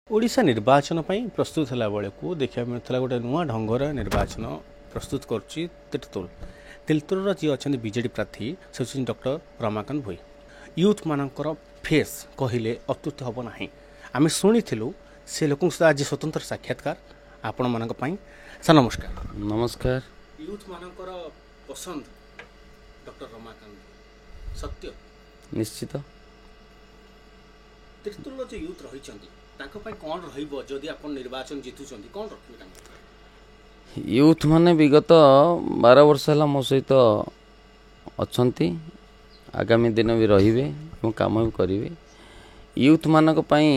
ओडिशा निर्वाचन ପାଇଁ प्रस्तुत ହେଲା ବେଳକୁ ଦେଖିବାକୁ ମିଳୁଥିଲା ଗୋଟେ ନୂଆ ଢଙ୍ଗର ନିର୍ବାଚନ ପ୍ରସ୍ତୁତ କରୁଛି ତିର୍ତ୍ତୋଲର ଯିଏ ଅଛନ୍ତି ବିଜେଡି ପ୍ରାର୍ଥୀ ସେ ହେଉଛନ୍ତି ଡକ୍ଟର ରମାକାନ୍ତ ଭୋଇ। ୟୁଥ୍ ମାନଙ୍କର ଫେସ୍ କହିଲେ ଅତ୍ୟୁକ୍ତି ହେବ ନାହିଁ। ଆମେ ଶୁଣିଥିଲୁ ସେ ଲୋକଙ୍କ ସହିତ ଆଜି ସ୍ୱତନ୍ତ୍ର ସାକ୍ଷାତକାର ଆପଣମାନଙ୍କ ପାଇଁ। ସାର୍ ନମସ୍କାର। ନମସ୍କାର। ୟୁଥ୍ ମାନଙ୍କର ପସନ୍ଦ ଡକ୍ଟର ରମାକାନ୍ତ ସତ୍ୟ ନିଶ୍ଚିତ। ତିର୍ତ୍ତୋଲର ଯେ ୟୁଥ୍ ରହିଛନ୍ତି ତାଙ୍କ ପାଇଁ କ'ଣ ରହିବ ଯଦି ଆପଣ ନିର୍ବାଚନ ଜିତୁଛନ୍ତି କ'ଣ ରଖିବେ ତାଙ୍କ ୟୁଥ୍ ମାନେ ବିଗତ 12 ବର୍ଷ ହେଲା ମୋ ସହିତ ଅଛନ୍ତି, ଆଗାମୀ ଦିନ ବି ରହିବେ ଏବଂ କାମ ବି କରିବେ। ୟୁଥ୍ ମାନଙ୍କ ପାଇଁ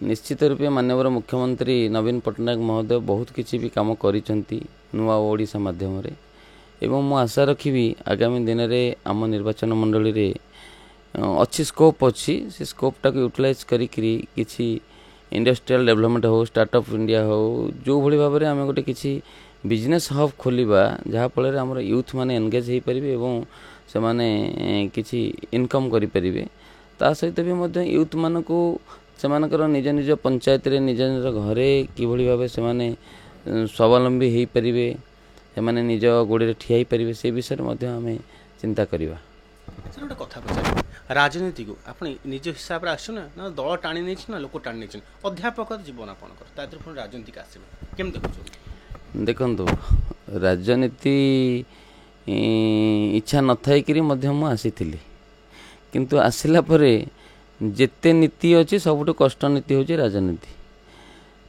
ନିଶ୍ଚିତ ରୂପେ ମାନ୍ୟବର ମୁଖ୍ୟମନ୍ତ୍ରୀ ନବୀନ ପଟ୍ଟନାୟକ ମହୋଦୟ ବହୁତ କିଛି ବି କାମ କରିଛନ୍ତି ନୂଆ ଓଡ଼ିଶା ମାଧ୍ୟମରେ, ଏବଂ ମୁଁ ଆଶା ରଖିବି ଆଗାମୀ ଦିନରେ ଆମ ନିର୍ବାଚନ ମଣ୍ଡଳୀରେ ଅଛି ସ୍କୋପ୍ ଅଛି, ସେ ସ୍କୋପ୍ଟାକୁ ୟୁଟିଲାଇଜ୍ କରିକିରି କିଛି ଇଣ୍ଡଷ୍ଟ୍ରିଆଲ୍ ଡେଭଲପମେଣ୍ଟ ହେଉ, ଷ୍ଟାର୍ଟଅପ୍ ଇଣ୍ଡିଆ ହେଉ, ଯେଉଁଭଳି ଭାବରେ ଆମେ ଗୋଟେ କିଛି ବିଜନେସ୍ ହବ୍ ଖୋଲିବା ଯାହାଫଳରେ ଆମର ୟୁଥ୍ ମାନେ ଏନଗେଜ୍ ହୋଇପାରିବେ ଏବଂ ସେମାନେ କିଛି ଇନକମ୍ କରିପାରିବେ। ତା ସହିତ ବି ମଧ୍ୟ ୟୁଥ୍ ମାନଙ୍କୁ ସେମାନଙ୍କର ନିଜ ନିଜ ପଞ୍ଚାୟତରେ ନିଜ ନିଜ ଘରେ କିଭଳି ଭାବେ ସେମାନେ ସ୍ୱାବଲମ୍ବୀ ହୋଇପାରିବେ, ସେମାନେ ନିଜ ଗୋଡ଼ରେ ଠିଆ ହୋଇପାରିବେ, ସେ ବିଷୟରେ ମଧ୍ୟ ଆମେ ଚିନ୍ତା କରିବା। ସାର୍ ଗୋଟେ କଥା ପଚାରିବେ, ରାଜନୀତିକୁ ଆପଣ ନିଜ ହିସାବରେ ଆସୁନା ନା ଦଳ ଟାଣି ନେଇଛି ନା ଲୋକ ଟାଣି ନେଇଛନ୍ତି? ଅଧ୍ୟାପକର ଜୀବନ ଆପଣଙ୍କର, ତା ଦେହରେ ପୁଣି ରାଜନୀତିକ ଆସିବେ, କେମିତି ଦେଖୁଛନ୍ତି? ଦେଖନ୍ତୁ, ରାଜନୀତି ଇଚ୍ଛା ନଥାଇକିରି ମଧ୍ୟ ମୁଁ ଆସିଥିଲି, କିନ୍ତୁ ଆସିଲା ପରେ ଯେତେ ନୀତି ଅଛି ସବୁଠୁ କଷ୍ଟ ନୀତି ହେଉଛି ରାଜନୀତି।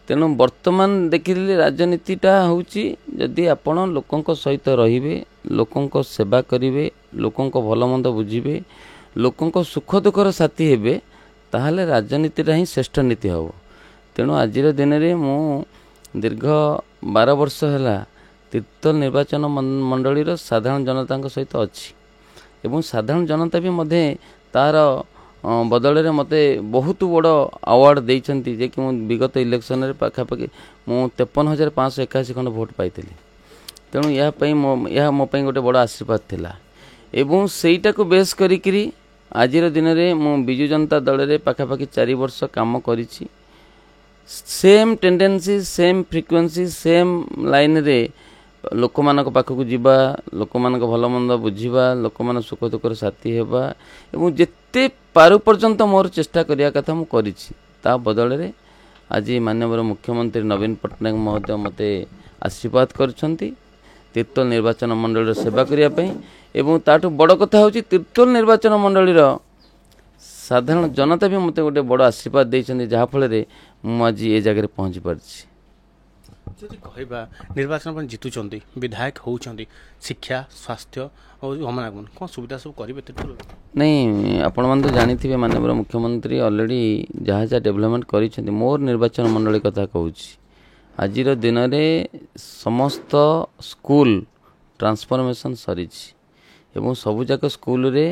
ତେଣୁ ବର୍ତ୍ତମାନ ଦେଖିଲେ ରାଜନୀତିଟା ହେଉଛି ଯଦି ଆପଣ ଲୋକଙ୍କ ସହିତ ରହିବେ, ଲୋକଙ୍କ ସେବା କରିବେ, ଲୋକଙ୍କ ଭଲ ମନ୍ଦ ବୁଝିବେ, ଲୋକଙ୍କ ସୁଖ ଦୁଃଖର ସାଥୀ ହେବେ, ତାହେଲେ ରାଜନୀତିଟା ହିଁ ଶ୍ରେଷ୍ଠ ନୀତି ହେବ। ତେଣୁ ଆଜିର ଦିନରେ ମୁଁ ଦୀର୍ଘ 12 ବର୍ଷ ହେଲା ତିର୍ତ୍ତୋଲ ନିର୍ବାଚନ ମଣ୍ଡଳୀର ସାଧାରଣ ଜନତାଙ୍କ ସହିତ ଅଛି ଏବଂ ସାଧାରଣ ଜନତା ବି ମଧ୍ୟ ତା'ର ବଦଳରେ ମୋତେ ବହୁତ ବଡ଼ ଆୱାର୍ଡ଼ ଦେଇଛନ୍ତି, ଯେ କି ମୁଁ ବିଗତ ଇଲେକ୍ସନରେ ପାଖାପାଖି ମୁଁ 53,581 ଖଣ୍ଡ ଭୋଟ୍ ପାଇଥିଲି। ତେଣୁ ଏହା ମୋ ପାଇଁ ଗୋଟେ ବଡ଼ ଆଶୀର୍ବାଦ ଥିଲା ଏବଂ ସେଇଟାକୁ ବେସ୍ କରିକିରି ଆଜିର ଦିନରେ ମୁଁ ବିଜୁ ଜନତା ଦଳରେ ପାଖାପାଖି 4 ବର୍ଷ କାମ କରିଛି। Same tendency, same frequency, same ଲାଇନ୍ରେ ଲୋକମାନଙ୍କ ପାଖକୁ ଯିବା, ଲୋକମାନଙ୍କ ଭଲ ମନ୍ଦ ବୁଝିବା, ଲୋକମାନଙ୍କ ସୁଖ ଦୁଃଖର ସାଥୀ ହେବା ଏବଂ ଯେତେ ପାରୁ ପର୍ଯ୍ୟନ୍ତ ମୋର ଚେଷ୍ଟା କରିବା କଥା ମୁଁ କରିଛି। ତା ବଦଳରେ ଆଜି ମାନ୍ୟବର ମୁଖ୍ୟମନ୍ତ୍ରୀ ନବୀନ ପଟ୍ଟନାୟକ ମହୋଦୟ ମୋତେ ଆଶୀର୍ବାଦ କରିଛନ୍ତି ତିର୍ତ୍ତୋଲ ନିର୍ବାଚନ ମଣ୍ଡଳୀର ସେବା କରିବା ପାଇଁ, ଏବଂ ତାଠୁ ବଡ଼ କଥା ହେଉଛି ତିର୍ତ୍ତୋଲ ନିର୍ବାଚନ ମଣ୍ଡଳୀର ସାଧାରଣ ଜନତା ବି ମୋତେ ଗୋଟେ ବଡ଼ ଆଶୀର୍ବାଦ ଦେଇଛନ୍ତି, ଯାହାଫଳରେ ମୁଁ ଆଜି ଏ ଜାଗାରେ ପହଞ୍ଚି ପାରିଛି। ଯଦି କହିବା ନିର୍ବାଚନ ପାଇଁ ଜିତୁଛନ୍ତି, ବିଧାୟକ ହେଉଛନ୍ତି, ଶିକ୍ଷା, ସ୍ୱାସ୍ଥ୍ୟ ଆଉ ଗମନାଗମନ କ'ଣ ସୁବିଧା ସବୁ କରିବେ ତିର୍ତ୍ତୋଲ? ନାଇଁ, ଆପଣମାନେ ତ ଜାଣିଥିବେ ମାନ୍ୟବର ମୁଖ୍ୟମନ୍ତ୍ରୀ ଅଲରେଡ଼ି ଯାହା ଯାହା ଡେଭଲପମେଣ୍ଟ କରିଛନ୍ତି। ମୋର ନିର୍ବାଚନ ମଣ୍ଡଳୀ କଥା କହୁଛି, ଆଜିର ଦିନରେ ସମସ୍ତ ସ୍କୁଲ ଟ୍ରାନ୍ସଫର୍ମେସନ୍ ସରିଛି ଏବଂ ସବୁଯାକ ସ୍କୁଲରେ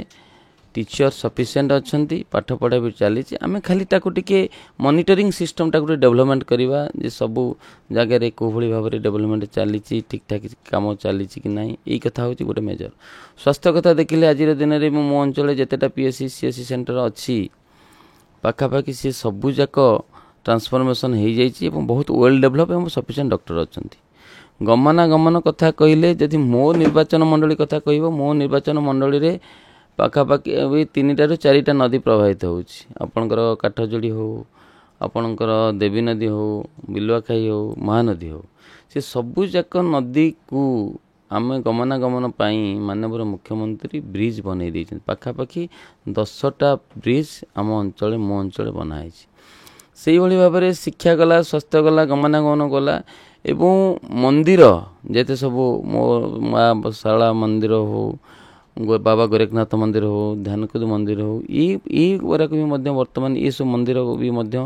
ଟିଚର ସଫିସିଏଣ୍ଟ ଅଛନ୍ତି, ପାଠପଢ଼ା ବି ଚାଲିଛି। ଆମେ ଖାଲି ତାକୁ ଟିକେ ମନିଟରିଂ ସିଷ୍ଟମଟାକୁ ଟିକେ ଡେଭଲପମେଣ୍ଟ କରିବା, ଯେ ସବୁ ଜାଗାରେ କେଉଁଭଳି ଭାବରେ ଡେଭଲପମେଣ୍ଟ ଚାଲିଛି, ଠିକ୍ଠାକ୍ କାମ ଚାଲିଛି କି ନାହିଁ, ଏଇ କଥା ହେଉଛି ଗୋଟେ ମେଜର। ସ୍ୱାସ୍ଥ୍ୟ କଥା ଦେଖିଲେ ଆଜିର ଦିନରେ ମୋ ଅଞ୍ଚଳରେ ଯେତେଟା PSC CSC ସେଣ୍ଟର ଅଛି ପାଖାପାଖି ସେ ସବୁଯାକ ଟ୍ରାନ୍ସଫର୍ମେସନ୍ ହୋଇଯାଇଛି ଏବଂ ବହୁତ ୱେଲ୍ ଡେଭଲପ୍ ଏବଂ ସଫିସିଏଣ୍ଟ ଡକ୍ଟର ଅଛନ୍ତି। ଗମନାଗମନ କଥା କହିଲେ ଯଦି ମୋ ନିର୍ବାଚନ ମଣ୍ଡଳୀ କଥା କହିବ, ମୋ ନିର୍ବାଚନ ମଣ୍ଡଳୀରେ ପାଖାପାଖି 3ଟାରୁ 4ଟା ନଦୀ ପ୍ରବାହିତ ହେଉଛି। ଆପଣଙ୍କର କାଠଯୋଡ଼ି ହେଉ, ଆପଣଙ୍କର ଦେବୀ ନଦୀ ହେଉ, ବିଲୁଆଖାଇ ହେଉ, ମହାନଦୀ ହେଉ, ସେ ସବୁଯାକ ନଦୀକୁ ଆମେ ଗମନାଗମନ ପାଇଁ ମାନ୍ୟବର ମୁଖ୍ୟମନ୍ତ୍ରୀ ବ୍ରିଜ୍ ବନେଇ ଦେଇଛନ୍ତି। ପାଖାପାଖି 10ଟା ବ୍ରିଜ୍ ଆମ ଅଞ୍ଚଳରେ, ମୋ ଅଞ୍ଚଳରେ ବନା ହେଇଛି। ସେଇଭଳି ଭାବରେ ଶିକ୍ଷା ଗଲା, ସ୍ୱାସ୍ଥ୍ୟ ଗଲା, ଗମନାଗମନ ଗଲା ଏବଂ ମନ୍ଦିର ଯେତେ ସବୁ ମୋ ମା ଶାରଳା ମନ୍ଦିର ହେଉ, ବାବା ଗୋରେଖନାଥ ମନ୍ଦିର ହେଉ, ଧ୍ୟାନକୁଦ ମନ୍ଦିର ହେଉ, ଏଇ ଗୁଡ଼ାକ ବି ମଧ୍ୟ ବର୍ତ୍ତମାନ ଏସବୁ ମନ୍ଦିର ବି ମଧ୍ୟ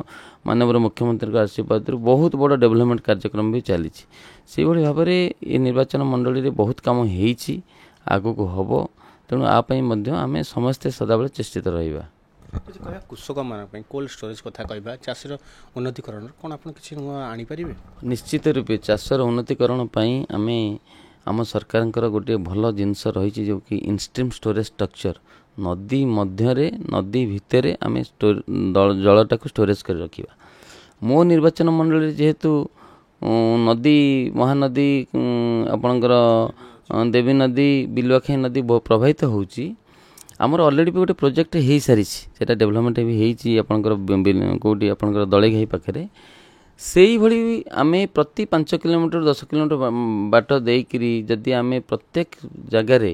ମାନ୍ୟବର ମୁଖ୍ୟମନ୍ତ୍ରୀଙ୍କ ଆଶୀର୍ବାଦରୁ ବହୁତ ବଡ଼ ଡେଭଲପମେଣ୍ଟ କାର୍ଯ୍ୟକ୍ରମ ବି ଚାଲିଛି। ସେଇଭଳି ଭାବରେ ଏ ନିର୍ବାଚନ ମଣ୍ଡଳୀରେ ବହୁତ କାମ ହେଇଛି, ଆଗକୁ ହେବ। ତେଣୁ ଆ ପାଇଁ ମଧ୍ୟ ଆମେ ସମସ୍ତେ ସଦାବେଳେ ଚେଷ୍ଟିତ ରହିବା। ଯଦି କହିବା କୃଷକମାନଙ୍କ ପାଇଁ କୋଲ୍ଡ ଷ୍ଟୋରେଜ୍ କଥା କହିବା, ଚାଷର ଉନ୍ନତିକରଣ କ'ଣ ଆପଣ କିଛି ନୂଆ ଆଣିପାରିବେ? ନିଶ୍ଚିତ ରୂପେ ଚାଷର ଉନ୍ନତିକରଣ ପାଇଁ ଆମେ ଆମ ସରକାରଙ୍କର ଗୋଟିଏ ଭଲ ଜିନିଷ ରହିଛି, ଯେଉଁକି ଇନଷ୍ଟ୍ରିମ୍ ଷ୍ଟୋରେଜ୍ ଷ୍ଟ୍ରକ୍ଚର। ନଦୀ ମଧ୍ୟରେ, ନଦୀ ଭିତରେ ଆମେ ଜଳଟାକୁ ଷ୍ଟୋରେଜ୍ କରି ରଖିବା। मो निर्वाचन मंडल जेहेतु नदी महानदी आपणकर देवी नदी बिलुआखाई नदी प्रभावित होउची आमर ऑलरेडी भी गोटे प्रोजेक्ट हो सारी से डेवलपमेंट भी होती आपंकर कौटी आपंकर दलेघाई पाखे से भली आमे प्रति 5 किलोमीटर 10 किलोमीटर बाट देकरी जदि आमे प्रत्येक जगार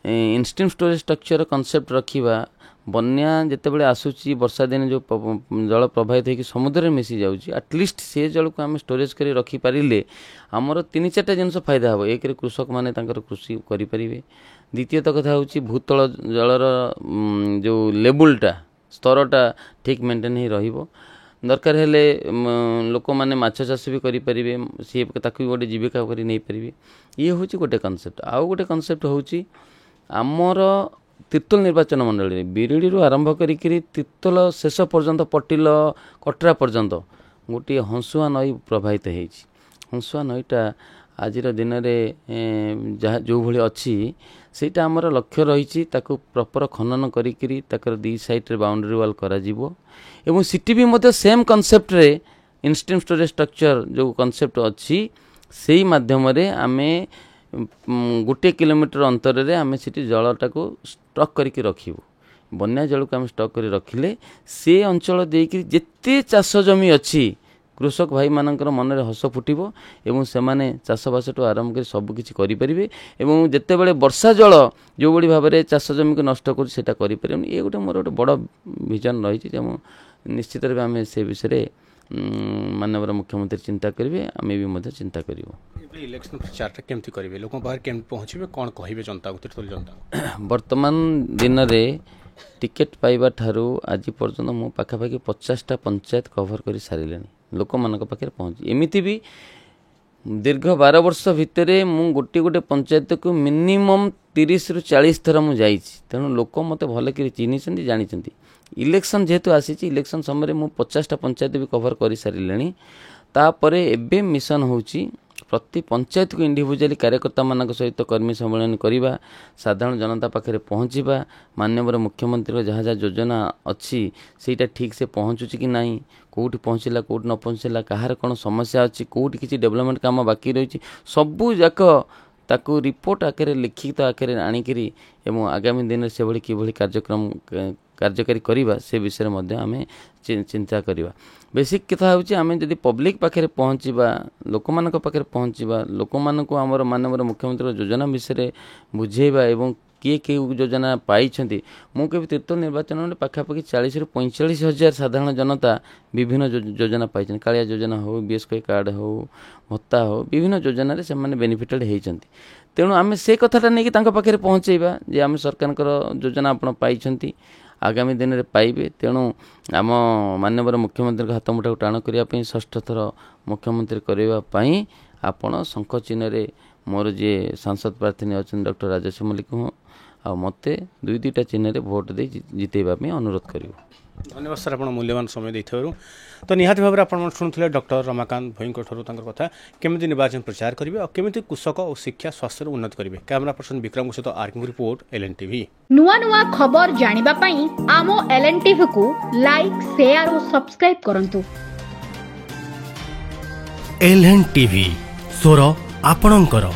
इंस्टेंट स्टोरेज स्ट्रक्चर कॉन्सेप्ट रखिबा बन्या जितेबाला आसूची वर्षा दिन जो जल प्रभावित होकर समुद्र में मिसी जाऊँगी एटलिस्ट से जल को आम स्टोरेज कर रखिपारे आमर 3-4टा जिनस फायदा हम एक कृषक मैंने कृषि करें द्वितीयत कथा हूँ भूतल जलर जो लेवलटा स्तरटा ठीक मेंटेन ही रहिबो दरकार हेले लोक मैंने माछ चाष भी करें सी गोटे जीविका कर नहीं पारे ये हूँ गोटे कनसेप्ट आउ गोटे कनसेप्ट हूँ आमर तीर्तोल निर्वाचन मंडल बिरिड़ी आरंभ करी तीर्तोल शेष पर्यंत पटिल कटरा पर्यंत गोटे हंसुआ नई प्रभावित होती हंसुआ नईटा आज दिन में जहाँ जो भाई अच्छी सेटा आमर लक्ष्य रही प्रॉपर खनन करी दी साइड बाउंड्री वाल करा एवं सिटी भी मध्य सेम कॉन्सेप्ट रे इंस्टेंट स्टोरेज स्ट्रक्चर जो कॉन्सेप्ट अच्छी से माध्यम आमे 1 किलोमीटर अंतर रे आमे सिटी जलटा को स्टॉक करके रखिबो बन्या जल को आम स्टॉक कर रखिले से अंचल देकी जेते चाष जमी अच्छी कृषक भाई मानकर मन में हस फुटब एवं से माने चाषबास आरंभ कर सबकि करें एवं जिते बड़े वर्षा जल जो भाई भाव में चाष जमी को नष्ट कर ये गोटे मोर गोटे बड़ विजन रही निश्चित रूप आम से विषय माननीय मुख्यमंत्री चिंता करेंगे आम भी चिंता करूँ इलेक्शन प्रचार केमती करेंगे लोक बाहर केमती पहुँचे कौन कहे जनता को तीर्तोल जनता वर्तमान दिन में टिकेट पाइबा ठारू आज पर्यंत मो पाखापाखि 50टा पंचायत कभर कर सारे लोक मान पाखे पहुँची एमती भी दीर्घ 12 वर्ष भितर मु गोटे पंचायत को मिनिमम 30 ରୁ 40 थर मुझे तेणु लोक मत भल कि चिन्ह जानी इलेक्शन जेहेतु आसी इलेक्शन समय मु 50टा पंचायत भी कभर कर सारे तापर एबे मिशन होची प्रति पंचायत को इंडिविजुअली कार्यकर्ता मान सहित कर्मी सम्मेलन करवा साधारण जनता पाखे पहुँचवा माननीय मुख्यमंत्री जहाँ जहाँ योजना अच्छी सेटा ठीक से पहुँचुची कि नहीं कौटी पहुँचला कौटी न पहुँचला कहार कौन समस्या अच्छी कौटी किसी डेवलपमेंट काम बाकी रही सबू जाक ताकू रिपोर्ट आकार लिखित आकार आणिकी एवं आगामी दिन में से भली कि कार्यक्रम कार्यकारी करवा से विषय में आम चिंता करवा बेसिक कथा हूँ आम जदि पब्लिक पाखे पहुँचवा लोक मान पाखे पहुँचवा लोक मान आमर माननीय मुख्यमंत्री योजना विषय बुझेवा एवं किए कि योजना पाई मु कभी तीर्तोल निर्वाचन में पाखापाखि 40 ରୁ 45 हजार साधारण जनता विभिन्न योजना पाई कालिया योजना हो बीएसके कार्ड हो भत्ता हो विभिन्न योजन से बेनिफिटेड होती तेणु आम से कथाटा नहीं पाखे पहुँचेवा जे आम सरकार योजना आप पाई आगामी दिन में पाइबे तेणु आम माननीय मुख्यमंत्री हाथ मुठा टाण करने 6ठ थर मुख्यमंत्री करने आपण शंख चिन्ह मोर जी सांसद प्रार्थी अच्छा डॉक्टर राजेश मल्लिक हूँ आ मत 2-2टा चिन्ह भोट दे जितेबापी अनुरोध करूँ। धन्यवाद सर आप मूल्यवान समय देथिबारु तो निहाती भाव में शुणुले डॉक्टर रमाकांत भई कथा केमी निर्वाचन प्रचार करेंगे और केमी कृषक और शिक्षा स्वास्थ्य उन्नति करेंगे कैमरा पर्सन विक्रम सहित आर्किंग रिपोर्ट LNTV नुआ नुआ खबर जानिबा पई आमो LNTV को लाइक शेयर और सब्सक्राइब करंतु। LNTV स्वर आपणंकर।